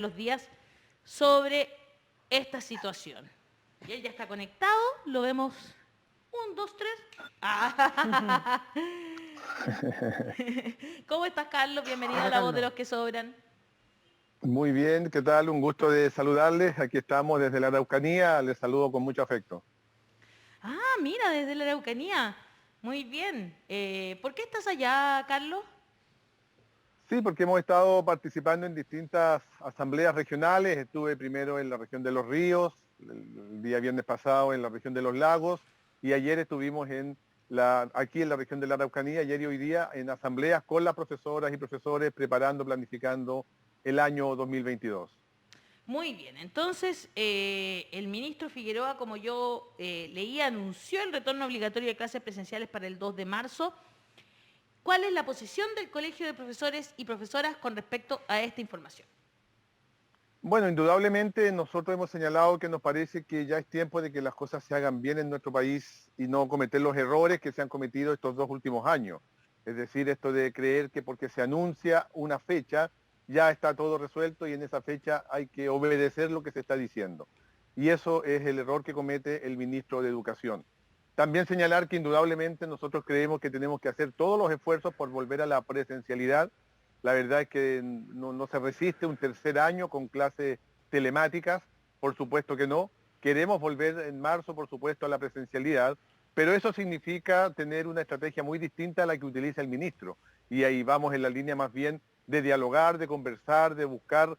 los días sobre esta situación. Y él ya está conectado, lo vemos. 1, 2, 3. Ah. ¿Cómo estás, Carlos? Bienvenido a Hola, La Voz de Carlos. los que Sobran. Muy bien, ¿qué tal? Un gusto de saludarles. Aquí estamos desde la Araucanía. Les saludo con mucho afecto. Ah, mira, desde la Araucanía. Muy bien. ¿Por qué estás allá, Carlos? Sí, porque hemos estado participando en distintas asambleas regionales. Estuve primero en la región de Los Ríos, el día viernes pasado en la región de Los Lagos y ayer estuvimos aquí en la región de la Araucanía, ayer y hoy día en asambleas con las profesoras y profesores preparando, planificando el año 2022. Muy bien, entonces el ministro Figueroa, como yo leí, anunció el retorno obligatorio de clases presenciales para el 2 de marzo. ¿Cuál es la posición del Colegio de Profesores y Profesoras con respecto a esta información? Bueno, indudablemente nosotros hemos señalado que nos parece que ya es tiempo de que las cosas se hagan bien en nuestro país y no cometer los errores que se han cometido estos 2 últimos años. Es decir, esto de creer que porque se anuncia una fecha ya está todo resuelto y en esa fecha hay que obedecer lo que se está diciendo. Y eso es el error que comete el ministro de Educación. También señalar que indudablemente nosotros creemos que tenemos que hacer todos los esfuerzos por volver a la presencialidad. La verdad es que no se resiste un tercer año con clases telemáticas, por supuesto que no. Queremos volver en marzo, por supuesto, a la presencialidad, pero eso significa tener una estrategia muy distinta a la que utiliza el ministro. Y ahí vamos en la línea más bien de dialogar, de conversar, de buscar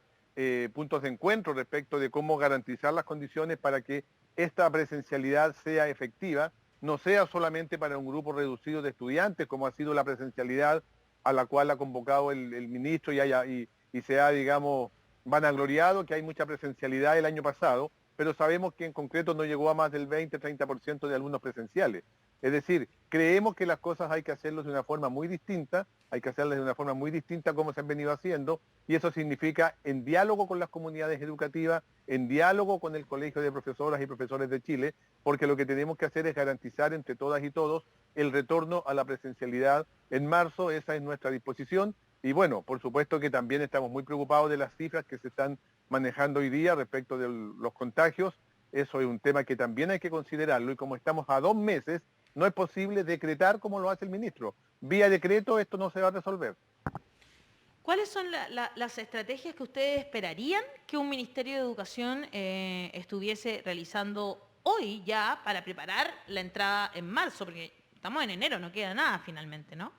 puntos de encuentro respecto de cómo garantizar las condiciones para que esta presencialidad sea efectiva, no sea solamente para un grupo reducido de estudiantes, como ha sido la presencialidad a la cual ha convocado el ministro y se ha, digamos, vanagloriado que hay mucha presencialidad el año pasado, pero sabemos que en concreto no llegó a más del 20-30% de alumnos presenciales. Es decir, creemos que las cosas hay que hacerlas de una forma muy distinta, hay que hacerlas de una forma muy distinta como se han venido haciendo, y eso significa en diálogo con las comunidades educativas, en diálogo con el Colegio de Profesoras y Profesores de Chile, porque lo que tenemos que hacer es garantizar entre todas y todos el retorno a la presencialidad en marzo. Esa es nuestra disposición. Y bueno, por supuesto que también estamos muy preocupados de las cifras que se están manejando hoy día respecto de los contagios. Eso es un tema que también hay que considerarlo y como estamos a 2 meses, no es posible decretar como lo hace el ministro. Vía decreto esto no se va a resolver. ¿Cuáles son las estrategias que ustedes esperarían que un Ministerio de Educación estuviese realizando hoy ya para preparar la entrada en marzo? Porque estamos en enero, no queda nada finalmente, ¿no?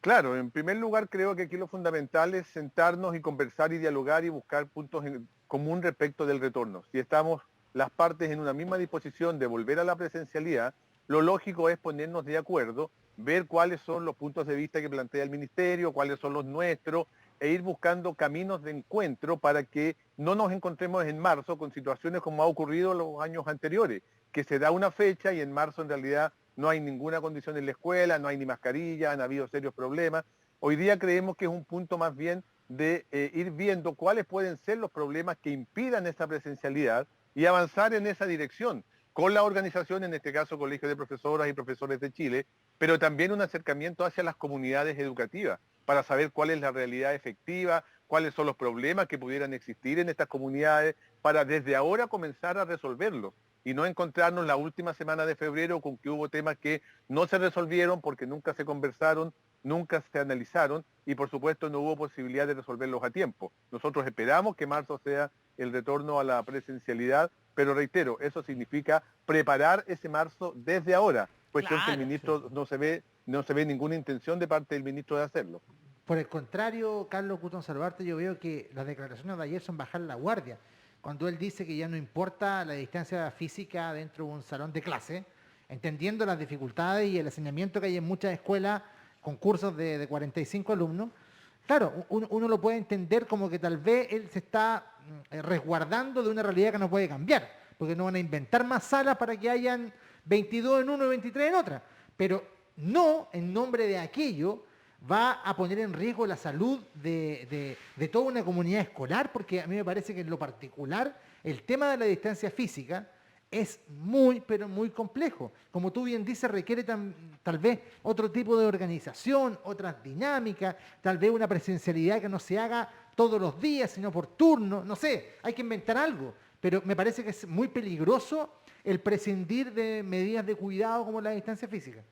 Claro, en primer lugar creo que aquí lo fundamental es sentarnos y conversar y dialogar y buscar puntos en común respecto del retorno. Si estamos las partes en una misma disposición de volver a la presencialidad, lo lógico es ponernos de acuerdo, ver cuáles son los puntos de vista que plantea el ministerio, cuáles son los nuestros, e ir buscando caminos de encuentro para que no nos encontremos en marzo con situaciones como ha ocurrido en los años anteriores, que se da una fecha y en marzo en realidad no hay ninguna condición en la escuela, no hay ni mascarilla, han habido serios problemas. Hoy día creemos que es un punto más bien de ir viendo cuáles pueden ser los problemas que impidan esa presencialidad y avanzar en esa dirección, con la organización, en este caso Colegio de Profesoras y Profesores de Chile, pero también un acercamiento hacia las comunidades educativas, para saber cuál es la realidad efectiva, cuáles son los problemas que pudieran existir en estas comunidades, para desde ahora comenzar a resolverlos y no encontrarnos la última semana de febrero con que hubo temas que no se resolvieron porque nunca se conversaron, nunca se analizaron y por supuesto no hubo posibilidad de resolverlos a tiempo. Nosotros esperamos que marzo sea el retorno a la presencialidad, pero reitero, eso significa preparar ese marzo desde ahora, cuestión que el Claro. Sí. ministro no se ve ninguna intención de parte del ministro de hacerlo. Por el contrario, Carlos Gutón Salvarte, yo veo que las declaraciones de ayer son bajar la guardia. Cuando él dice que ya no importa la distancia física dentro de un salón de clase, entendiendo las dificultades y el enseñamiento que hay en muchas escuelas con cursos de 45 alumnos, claro, uno lo puede entender como que tal vez él se está resguardando de una realidad que no puede cambiar, porque no van a inventar más salas para que hayan 22 en uno y 23 en otra, pero no en nombre de aquello va a poner en riesgo la salud de toda una comunidad escolar, porque a mí me parece que en lo particular el tema de la distancia física es muy, pero muy complejo. Como tú bien dices, requiere tal vez otro tipo de organización, otras dinámicas, tal vez una presencialidad que no se haga todos los días, sino por turno, no sé, hay que inventar algo. Pero me parece que es muy peligroso el prescindir de medidas de cuidado como la distancia física.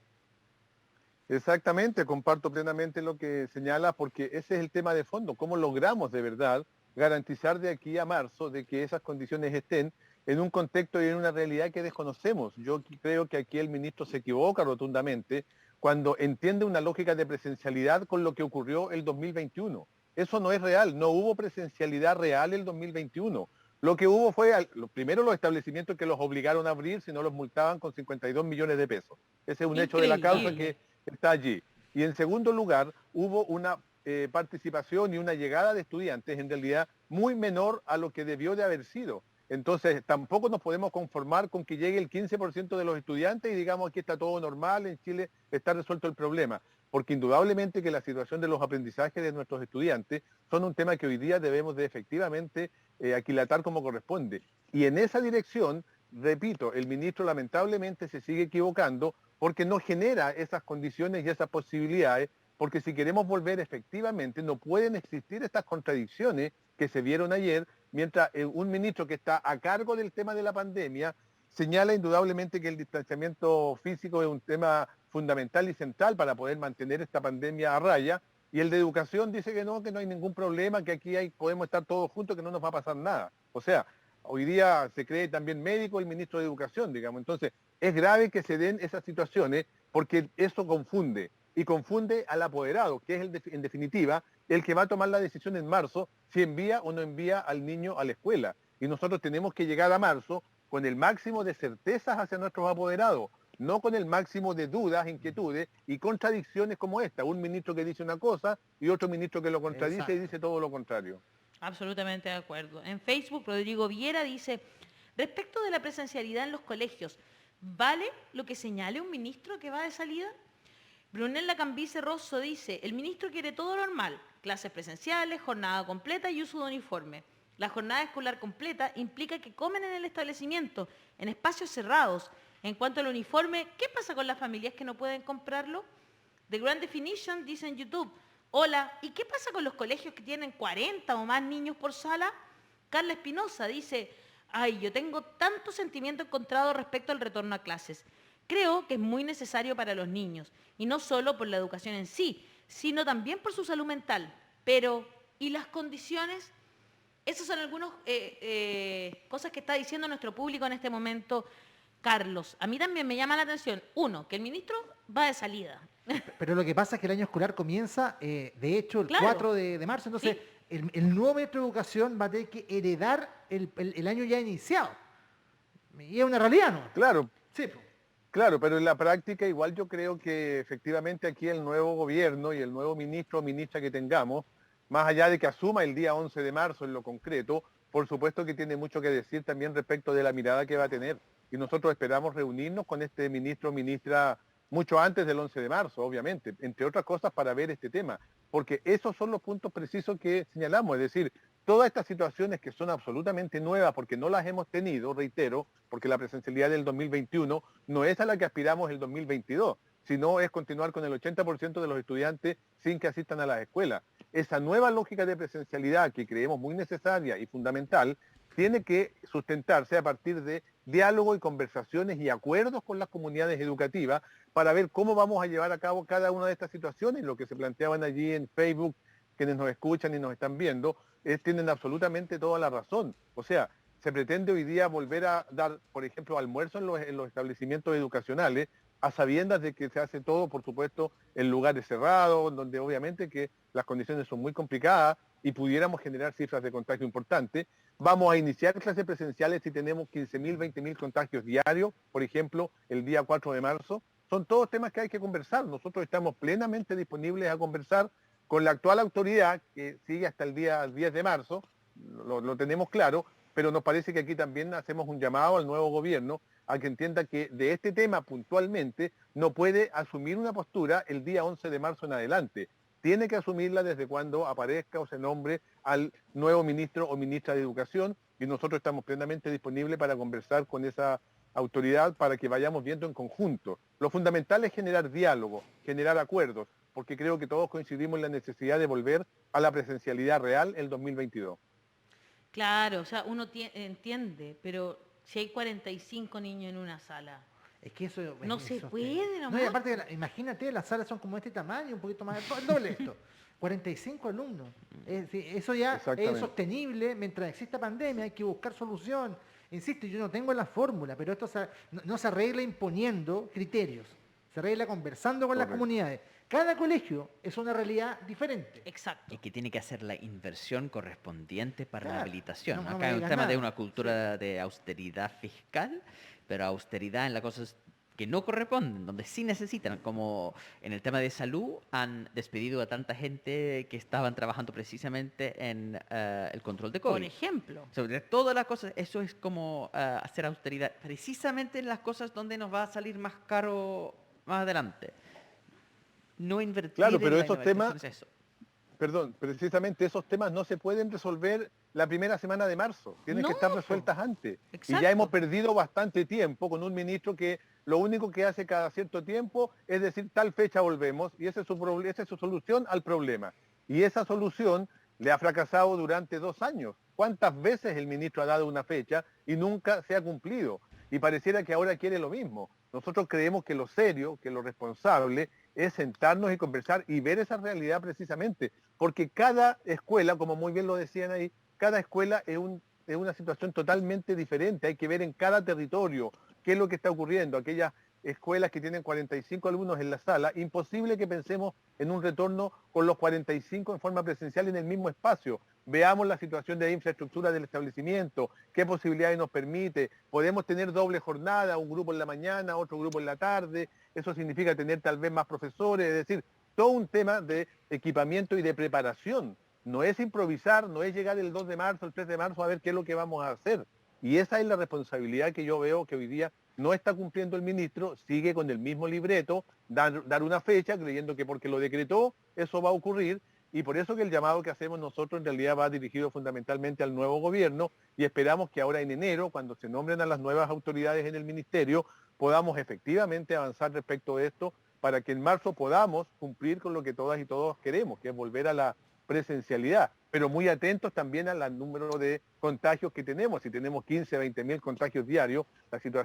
Exactamente, comparto plenamente lo que señala, porque ese es el tema de fondo, cómo logramos de verdad garantizar de aquí a marzo de que esas condiciones estén en un contexto y en una realidad que desconocemos. Yo creo que aquí el ministro se equivoca rotundamente cuando entiende una lógica de presencialidad con lo que ocurrió el 2021. Eso no es real, no hubo presencialidad real el 2021. Lo que hubo fue, primero, los establecimientos que los obligaron a abrir, si no los multaban con 52 millones de pesos. Ese es un hecho de la causa que está allí. Y en segundo lugar, hubo una participación y una llegada de estudiantes en realidad muy menor a lo que debió de haber sido. Entonces, tampoco nos podemos conformar con que llegue el 15% de los estudiantes y digamos aquí está todo normal, en Chile está resuelto el problema, porque indudablemente que la situación de los aprendizajes de nuestros estudiantes son un tema que hoy día debemos de efectivamente aquilatar como corresponde. Y en esa dirección, repito, el ministro lamentablemente se sigue equivocando porque no genera esas condiciones y esas posibilidades, porque si queremos volver efectivamente no pueden existir estas contradicciones que se vieron ayer, mientras un ministro que está a cargo del tema de la pandemia señala indudablemente que el distanciamiento físico es un tema fundamental y central para poder mantener esta pandemia a raya, y el de educación dice que no hay ningún problema, que aquí podemos estar todos juntos, que no nos va a pasar nada. O sea, hoy día se cree también médico el ministro de Educación, digamos. Entonces, es grave que se den esas situaciones porque eso confunde, y confunde al apoderado, que es en definitiva el que va a tomar la decisión en marzo si envía o no envía al niño a la escuela. Y nosotros tenemos que llegar a marzo con el máximo de certezas hacia nuestros apoderados, no con el máximo de dudas, inquietudes y contradicciones como esta. Un ministro que dice una cosa y otro ministro que lo contradice. Exacto. Y dice todo lo contrario. Absolutamente de acuerdo. En Facebook, Rodrigo Viera dice, respecto de la presencialidad en los colegios, ¿vale lo que señale un ministro que va de salida? Brunella Cambice Rosso dice, el ministro quiere todo normal, clases presenciales, jornada completa y uso de uniforme. La jornada escolar completa implica que comen en el establecimiento, en espacios cerrados. En cuanto al uniforme, ¿qué pasa con las familias que no pueden comprarlo? The Grand Definition dice en YouTube, hola, ¿y qué pasa con los colegios que tienen 40 o más niños por sala? Carla Espinosa dice, ay, yo tengo tanto sentimiento encontrado respecto al retorno a clases. Creo que es muy necesario para los niños, y no solo por la educación en sí, sino también por su salud mental. Pero, ¿y las condiciones? Esas son algunas cosas que está diciendo nuestro público en este momento, Carlos. A mí también me llama la atención, uno, que el ministro va de salida. Pero lo que pasa es que el año escolar comienza, de hecho, el 4 de marzo, entonces sí. el nuevo ministro de Educación va a tener que heredar el año ya iniciado. Y es una realidad, ¿no? Claro. Sí. Claro, pero en la práctica igual yo creo que efectivamente aquí el nuevo gobierno y el nuevo ministro o ministra que tengamos, más allá de que asuma el día 11 de marzo en lo concreto, por supuesto que tiene mucho que decir también respecto de la mirada que va a tener. Y nosotros esperamos reunirnos con este ministro o ministra mucho antes del 11 de marzo, obviamente, entre otras cosas para ver este tema, porque esos son los puntos precisos que señalamos, es decir, todas estas situaciones que son absolutamente nuevas porque no las hemos tenido, reitero, porque la presencialidad del 2021 no es a la que aspiramos el 2022, sino es continuar con el 80% de los estudiantes sin que asistan a las escuelas. Esa nueva lógica de presencialidad que creemos muy necesaria y fundamental tiene que sustentarse a partir de diálogo y conversaciones y acuerdos con las comunidades educativas para ver cómo vamos a llevar a cabo cada una de estas situaciones. Lo que se planteaban allí en Facebook, quienes nos escuchan y nos están viendo, tienen absolutamente toda la razón. O sea, se pretende hoy día volver a dar, por ejemplo, almuerzo en los establecimientos educacionales, a sabiendas de que se hace todo, por supuesto, en lugares cerrados, donde obviamente que las condiciones son muy complicadas y pudiéramos generar cifras de contagio importantes. Vamos a iniciar clases presenciales si tenemos 15.000, 20.000 contagios diarios, por ejemplo, el día 4 de marzo. Son todos temas que hay que conversar. Nosotros estamos plenamente disponibles a conversar con la actual autoridad, que sigue hasta el día 10 de marzo, lo tenemos claro, pero nos parece que aquí también hacemos un llamado al nuevo gobierno a que entienda que de este tema puntualmente no puede asumir una postura el día 11 de marzo en adelante. Tiene que asumirla desde cuando aparezca o se nombre al nuevo ministro o ministra de Educación, y nosotros estamos plenamente disponibles para conversar con esa autoridad para que vayamos viendo en conjunto. Lo fundamental es generar diálogo, generar acuerdos, porque creo que todos coincidimos en la necesidad de volver a la presencialidad real el 2022. Claro, o sea, uno entiende, pero si hay 45 niños en una sala, Es que eso no es se insostenible. puede No, y nomás. aparte, imagínate, las salas son como este tamaño, un poquito más, el doble de esto. 45 alumnos. Es decir, eso ya es Exactamente. sostenible mientras exista pandemia, hay que buscar solución. Insisto, yo no tengo la fórmula, pero esto no se arregla imponiendo criterios, se arregla conversando con las Correcto. comunidades. Cada colegio es una realidad diferente. Exacto. Y que tiene que hacer la inversión correspondiente para la Claro, habilitación. no me Acá hay un digas tema de nada. una cultura de austeridad fiscal, pero austeridad en las cosas que no corresponden, donde sí necesitan, como en el tema de salud, han despedido a tanta gente que estaban trabajando precisamente en el control de Por COVID. ejemplo. Sobre todas las cosas, eso es como hacer austeridad, precisamente en las cosas donde nos va a salir más caro más adelante. No invertir Claro, pero en la esos innovación temas, es eso. perdón, precisamente esos temas no se pueden resolver la primera semana de marzo, tienen No, que estar po. resueltas antes. Y Exacto. ya hemos perdido bastante tiempo con un ministro que lo único que hace cada cierto tiempo es decir tal fecha volvemos y esa es su solución al problema. Y esa solución le ha fracasado durante 2 años. ¿Cuántas veces el ministro ha dado una fecha y nunca se ha cumplido? Y pareciera que ahora quiere lo mismo. Nosotros creemos que lo serio, que lo responsable es sentarnos y conversar y ver esa realidad precisamente, porque cada escuela, como muy bien lo decían ahí, cada escuela es una situación totalmente diferente, hay que ver en cada territorio qué es lo que está ocurriendo. Aquellas escuelas que tienen 45 alumnos en la sala, imposible que pensemos en un retorno con los 45 en forma presencial en el mismo espacio. Veamos la situación de infraestructura del establecimiento, qué posibilidades nos permite. Podemos tener doble jornada, un grupo en la mañana, otro grupo en la tarde. Eso significa tener tal vez más profesores, es decir, todo un tema de equipamiento y de preparación. No es improvisar, no es llegar el 2 de marzo, el 3 de marzo a ver qué es lo que vamos a hacer. Y esa es la responsabilidad que yo veo que hoy día no está cumpliendo el ministro, sigue con el mismo libreto, dar una fecha creyendo que porque lo decretó eso va a ocurrir. Y por eso que el llamado que hacemos nosotros en realidad va dirigido fundamentalmente al nuevo gobierno y esperamos que ahora en enero, cuando se nombren a las nuevas autoridades en el ministerio, podamos efectivamente avanzar respecto a esto para que en marzo podamos cumplir con lo que todas y todos queremos, que es volver a la presencialidad, pero muy atentos también al número de contagios que tenemos. Si tenemos 15, 20 mil contagios diarios,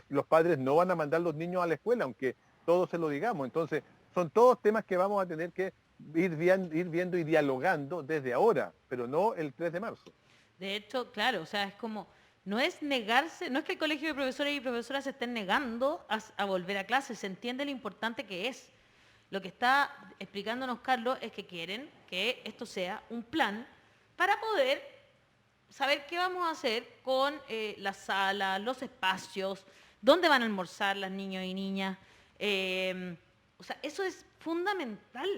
los padres no van a mandar los niños a la escuela, aunque todos se lo digamos. Entonces, son todos temas que vamos a tener que ir viendo y dialogando desde ahora, pero no el 3 de marzo. De hecho, claro, o sea, es como, no es negarse, no es que el colegio de profesores y profesoras se estén negando a volver a clases, se entiende lo importante que es. Lo que está explicándonos Carlos es que quieren que esto sea un plan para poder saber qué vamos a hacer con las salas, los espacios, dónde van a almorzar las niños y niñas. O sea, eso es fundamental.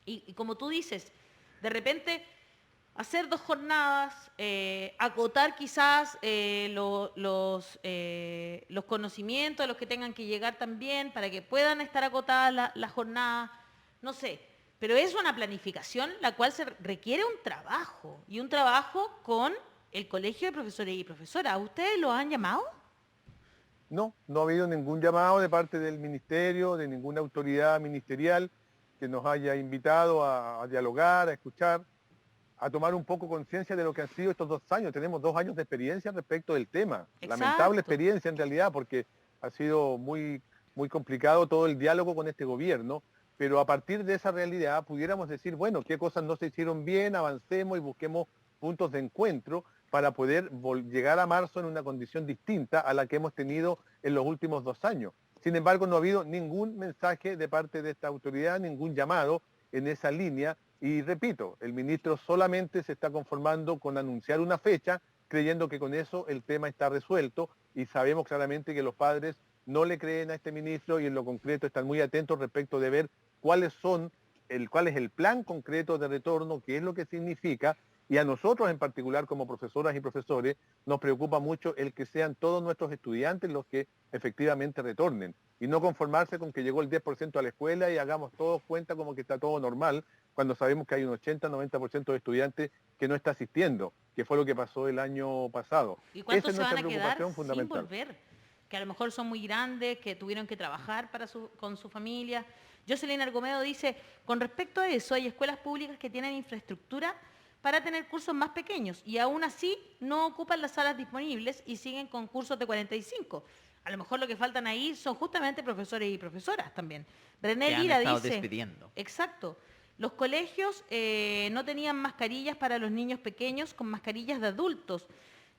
Y como tú dices, de repente hacer 2 jornadas, acotar quizás los conocimientos de los que tengan que llegar también para que puedan estar acotadas las jornadas, no sé. Pero es una planificación la cual se requiere un trabajo, y un trabajo con el Colegio de Profesores y Profesoras. ¿A ustedes lo han llamado? No ha habido ningún llamado de parte del ministerio, de ninguna autoridad ministerial que nos haya invitado a dialogar, a escuchar, a tomar un poco conciencia de lo que han sido estos 2 años. Tenemos 2 años de experiencia respecto del tema. Exacto. Lamentable experiencia en realidad, porque ha sido muy, muy complicado todo el diálogo con este gobierno, pero a partir de esa realidad pudiéramos decir, bueno, qué cosas no se hicieron bien, avancemos y busquemos puntos de encuentro para poder llegar a marzo en una condición distinta a la que hemos tenido en los últimos 2 años. Sin embargo, no ha habido ningún mensaje de parte de esta autoridad, ningún llamado en esa línea. Y repito, el ministro solamente se está conformando con anunciar una fecha, creyendo que con eso el tema está resuelto, y sabemos claramente que los padres no le creen a este ministro y en lo concreto están muy atentos respecto de ver cuál es el plan concreto de retorno, qué es lo que significa. Y a nosotros en particular como profesoras y profesores nos preocupa mucho el que sean todos nuestros estudiantes los que efectivamente retornen y no conformarse con que llegó el 10% a la escuela y hagamos todos cuenta como que está todo normal, cuando sabemos que hay un 80-90% de estudiantes que no está asistiendo, que fue lo que pasó el año pasado. ¿Y cuántos Esa es se van nuestra a quedar preocupación sin fundamental. volver? Que a lo mejor son muy grandes, que tuvieron que trabajar con su familia. Jocelyn Argomedo dice, con respecto a eso, hay escuelas públicas que tienen infraestructura para tener cursos más pequeños y aún así no ocupan las salas disponibles y siguen con cursos de 45. A lo mejor lo que faltan ahí son justamente profesores y profesoras también. René Que han Lira estado dice... despidiendo. Exacto. Los colegios no tenían mascarillas para los niños pequeños con mascarillas de adultos.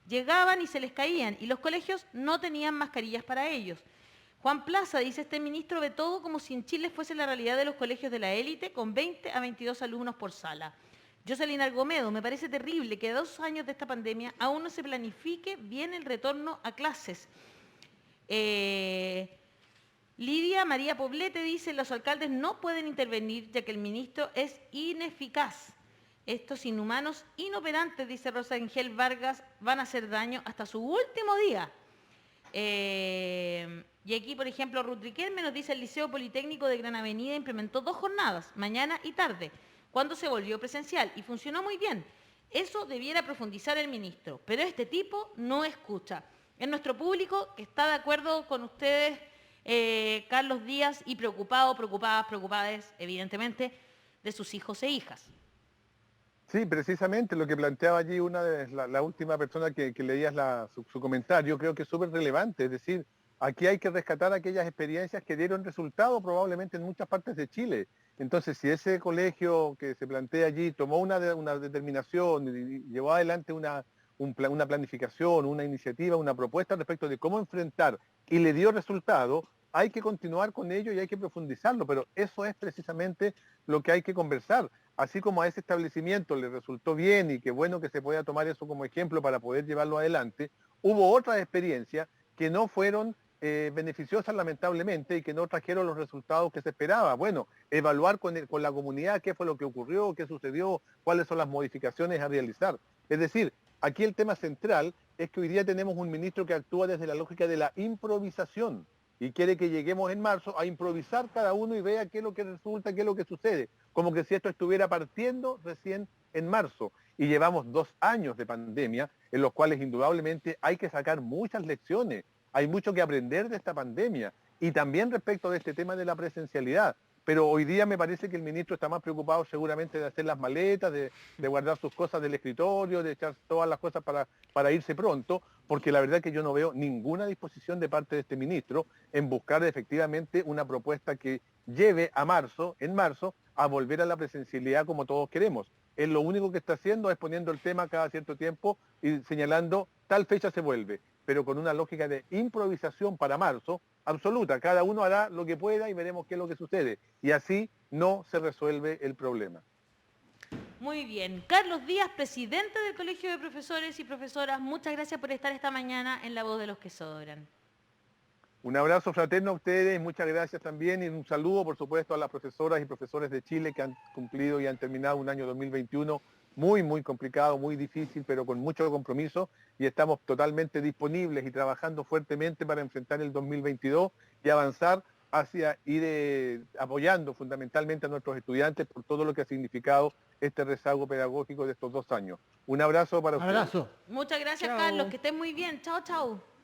Llegaban y se les caían y los colegios no tenían mascarillas para ellos. Juan Plaza dice, este ministro ve todo como si en Chile fuese la realidad de los colegios de la élite con 20 a 22 alumnos por sala. Jocelyn Argomedo, me parece terrible que a 2 años de esta pandemia aún no se planifique bien el retorno a clases. Lidia María Poblete dice, los alcaldes no pueden intervenir ya que el ministro es ineficaz. Estos inhumanos, inoperantes, dice Rosa Ángel Vargas, van a hacer daño hasta su último día. Y aquí, por ejemplo, Ruth Riquelme nos dice, el Liceo Politécnico de Gran Avenida implementó 2 jornadas, mañana y tarde, cuando se volvió presencial, y funcionó muy bien. Eso debiera profundizar el ministro, pero este tipo no escucha. Es nuestro público que está de acuerdo con ustedes, Carlos Díaz, y preocupadas, evidentemente, de sus hijos e hijas. Sí, precisamente lo que planteaba allí la última persona que leías su comentario, creo que es súper relevante. Es decir, aquí hay que rescatar aquellas experiencias que dieron resultado probablemente en muchas partes de Chile. Entonces, si ese colegio que se plantea allí tomó una determinación y llevó adelante una planificación, una iniciativa, una propuesta respecto de cómo enfrentar y le dio resultado, hay que continuar con ello y hay que profundizarlo, pero eso es precisamente lo que hay que conversar. Así como a ese establecimiento le resultó bien y qué bueno que se pueda tomar eso como ejemplo para poder llevarlo adelante, hubo otras experiencias que no fueron beneficiosas lamentablemente y que no trajeron los resultados que se esperaba. Bueno, evaluar con la comunidad qué fue lo que ocurrió, qué sucedió, cuáles son las modificaciones a realizar. Es decir, aquí el tema central es que hoy día tenemos un ministro que actúa desde la lógica de la improvisación y quiere que lleguemos en marzo a improvisar cada uno y vea qué es lo que resulta, qué es lo que sucede, como que si esto estuviera partiendo recién en marzo. Y llevamos 2 años de pandemia en los cuales indudablemente hay que sacar muchas lecciones, hay mucho que aprender de esta pandemia y también respecto de este tema de la presencialidad. Pero hoy día me parece que el ministro está más preocupado seguramente de hacer las maletas, de guardar sus cosas del escritorio, de echar todas las cosas para irse pronto, porque la verdad es que yo no veo ninguna disposición de parte de este ministro en buscar efectivamente una propuesta que lleve en marzo, a volver a la presencialidad como todos queremos. Él lo único que está haciendo es poniendo el tema cada cierto tiempo y señalando tal fecha se vuelve, pero con una lógica de improvisación para marzo absoluta. Cada uno hará lo que pueda y veremos qué es lo que sucede. Y así no se resuelve el problema. Muy bien. Carlos Díaz, presidente del Colegio de Profesores y Profesoras, muchas gracias por estar esta mañana en La Voz de los que Sobran. Un abrazo fraterno a ustedes, muchas gracias también y un saludo por supuesto a las profesoras y profesores de Chile que han cumplido y han terminado un año 2021 muy, muy complicado, muy difícil, pero con mucho compromiso y estamos totalmente disponibles y trabajando fuertemente para enfrentar el 2022 y avanzar hacia ir apoyando fundamentalmente a nuestros estudiantes por todo lo que ha significado este rezago pedagógico de estos 2 años. Un abrazo para ustedes. Abrazo. Muchas gracias, Chao. Carlos. Que estén muy bien. Chao, chao.